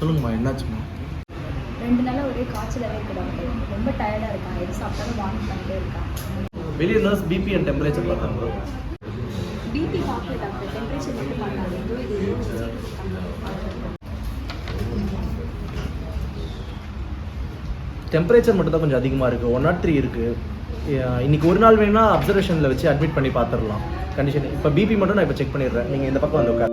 சொல்லுங்கம்மா, என்னாச்சுமா? 2 நாளாக ஒரே காய்ச்சலாகவே இருக்குது டாக்டர். ரொம்ப டயர்டாக இருக்கான். எது சாப்பிட்டாலும் வாமிட் பண்ணிட்டே இருக்கான். வெளியே நர்ஸ் பிபி அண்ட் டெம்பரேச்சர் பார்த்தாங்க. பிபி பார்க்கல டாக்டர், டெம்பரேச்சர் மட்டும் பார்த்தாங்க. டெம்பரேச்சர் மட்டும் தான் கொஞ்சம் அதிகமாக இருக்குது. 103 இருக்குது. இன்றைக்கி ஒரு நாள் வேணால் அப்சர்வேஷனில் வச்சு அட்மிட் பண்ணி பார்த்துடலாம் கண்டிஷன். இப்போ பிபி மட்டும் நான் இப்போ செக் பண்ணிடுறேன். நீங்கள் இந்த பக்கம் வந்து உட்கார்.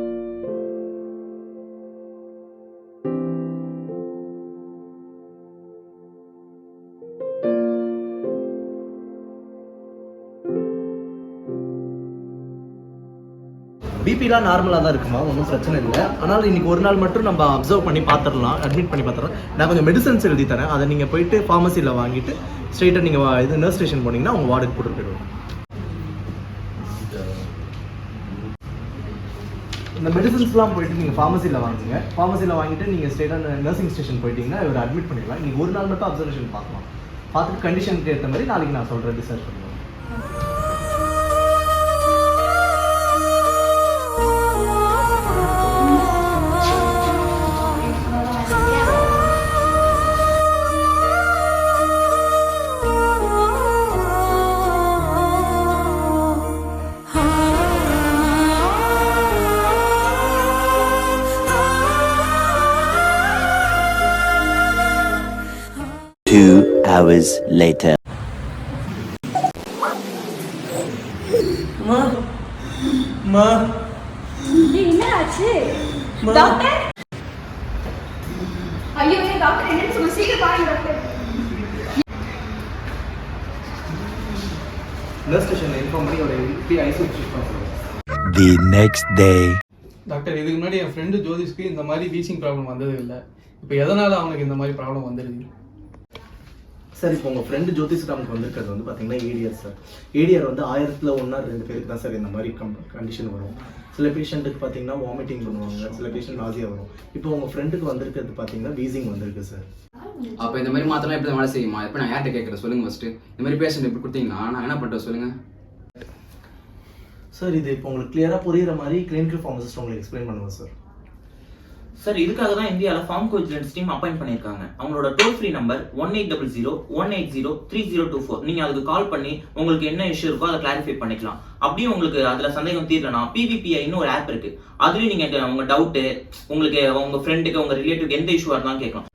பிபிலாம் நார்மலாக தான் இருக்குமா, ஒன்றும் பிரச்சனை இல்லை. ஆனால் இன்றைக்கி ஒரு நாள் மட்டும் நம்ம அப்சர்வ் பண்ணி பார்த்துடலாம், அட்மிட் பண்ணி பார்த்துடலாம். நான் கொஞ்சம் மெடிசன்ஸ் எழுதி தரேன், அதை நீங்கள் போயிட்டு ஃபார்மசியில் வாங்கிட்டு ஸ்ட்ரெயிட்டாக நீங்கள் இது நர்ஸ் ஸ்டேஷன் போனீங்கன்னா உங்கள் வார்டுக்கு போட்டு போயிடுவோம். இந்த மெடிசன்ஸ்லாம் போயிட்டு நீங்கள் ஃபார்மசியில் வாங்குங்க. ஃபார்மசியில் வாங்கிட்டு நீங்கள் ஸ்ட்ரெயிட்டாக நர்சிங் ஸ்டேஷன் போயிட்டீங்கன்னா இவர் அட்மிட் பண்ணிடலாம். இன்றைக்கி ஒரு நாள் மட்டும் அப்சர்வேஷன் பார்க்கலாம். பார்த்துட்டு கண்டிஷனுக்கு ஏற்ற மாதிரி நாளைக்கு நான் சொல்கிறேன், டிஸ்சார்ஜ் பண்ணுவேன். Two hours later. என்ன ஆச்சு டாக்டர்? ஐயோ டாக்டர், என்னன்னு சொல்லுங்க, சீக்கிரம் பாருங்க டாக்டர். நர்ஸ் ஸ்டேஷன்ல இன்ஃபார்ம் பண்ணி ஒரு ஐசியூ ஷிஃப்ட் பண்ணுவோம். The next day. டாக்டர், இதுக்கு முன்னாடி என் ஃப்ரெண்டு ஜோதிஷ்க்கு இந்த மாதிரி வீசிங் ப்ராப்ளம் வந்தது இல்லை. இப்போ எதனால அவனுக்கு இந்த மாதிரி ப்ராப்ளம் வந்துடுது? சார், இப்போ உங்கள் ஃப்ரெண்டு ஜோதிஷ்ராமுக்கு வந்திருக்கிறது வந்து பார்த்தீங்கன்னா ஏடிஆர் சார். ஏடிஆர் வந்து 1000ல் 1 2 பேருக்கு தான் சார் இந்த மாதிரி கண்டிஷன் வரும். சில பேஷண்ட்டுக்கு பார்த்தீங்கன்னா வாமிட்டிங் பண்ணுவாங்க, சில பேஷண்ட் நாசியா வரும். இப்போ உங்கள் ஃப்ரெண்டுக்கு வந்திருக்கிறது பார்த்தீங்கன்னா வீசிங் வந்திருக்கு சார். அப்போ இந்த மாதிரி மாத்திரம் எப்படி வேலை செய்யுமா? இப்போ நான் யார்கிட்ட கேட்குறேன் சொல்லுங்க. ஃபஸ்ட்டு இந்த மாதிரி பேஷண்ட் எப்படி கொடுத்தீங்கன்னா நான் என்ன பண்ணுறேன் சொல்லுங்கள் சார். இது இப்போ உங்களுக்கு கிளியராக புரியுற மாதிரி கிளினிக்கல் ஃபார்மசிஸ்ட் உங்களுக்கு எக்ஸ்பிளைன் பண்ணுவேன் சார். சார், இதுக்காக தான் இந்தியாவில் ஃபார்மகோவிஜிலன்ஸ் டீம் அப்பாயிண்ட் பண்ணியிருக்காங்க. அவங்களோட டோல் ஃப்ரீ நம்பர் 1800-180-3024. நீங்கள் அதுக்கு கால் பண்ணி உங்களுக்கு என்ன இஷ்யூ இருக்கோ அதை கிளாரிஃபை பண்ணிக்கலாம். அப்படியே உங்களுக்கு அதில் சந்தேகம் தீரலனா PVPIன்னு ஒரு ஆப் இருக்கு. அதுலேயும் நீங்கள் உங்கள் டவுட்டு, உங்களுக்கு உங்கள் ஃப்ரெண்டுக்கு உங்கள் ரிலேட்டிவ்க்கு எந்த இஷ்யூவாக இருந்தாலும் கேட்கலாம்.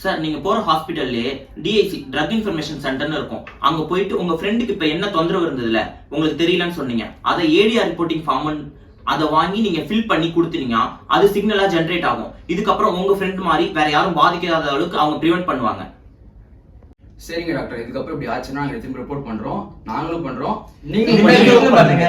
சார், நீங்கள் போகிற ஹாஸ்பிட்டல்லே DIC ட்ரக் இன்ஃபர்மேஷன் சென்டர்னு இருக்கும். அங்கே போயிட்டு உங்கள் ஃப்ரெண்டுக்கு இப்போ என்ன தொந்தரவு இருந்ததுல உங்களுக்கு தெரியலன்னு சொன்னீங்க, அதை ADR ரிப்போர்ட்டிங் ஃபார்ம் அதை வாங்கி நீங்க ஃபில் பண்ணி கொடுத்தீங்கன்னா அது சிக்னலா ஜெனரேட் ஆகும். இதுக்கப்புறம் உங்க ஃப்ரெண்ட் மாதிரி வேற யாரும் பாதிக்காத அளவுக்கு அவங்க ப்ரிவென்ட் பண்ணுவாங்க. சரிங்க டாக்டர், இதுக்கப்புறம் இப்படி ஆச்சுன்னா நாங்கள் திரும்ப ரிப்போர்ட் பண்ணுறோம், நாங்களும் பண்ணுறோம், நீங்களும் பண்ணுங்க.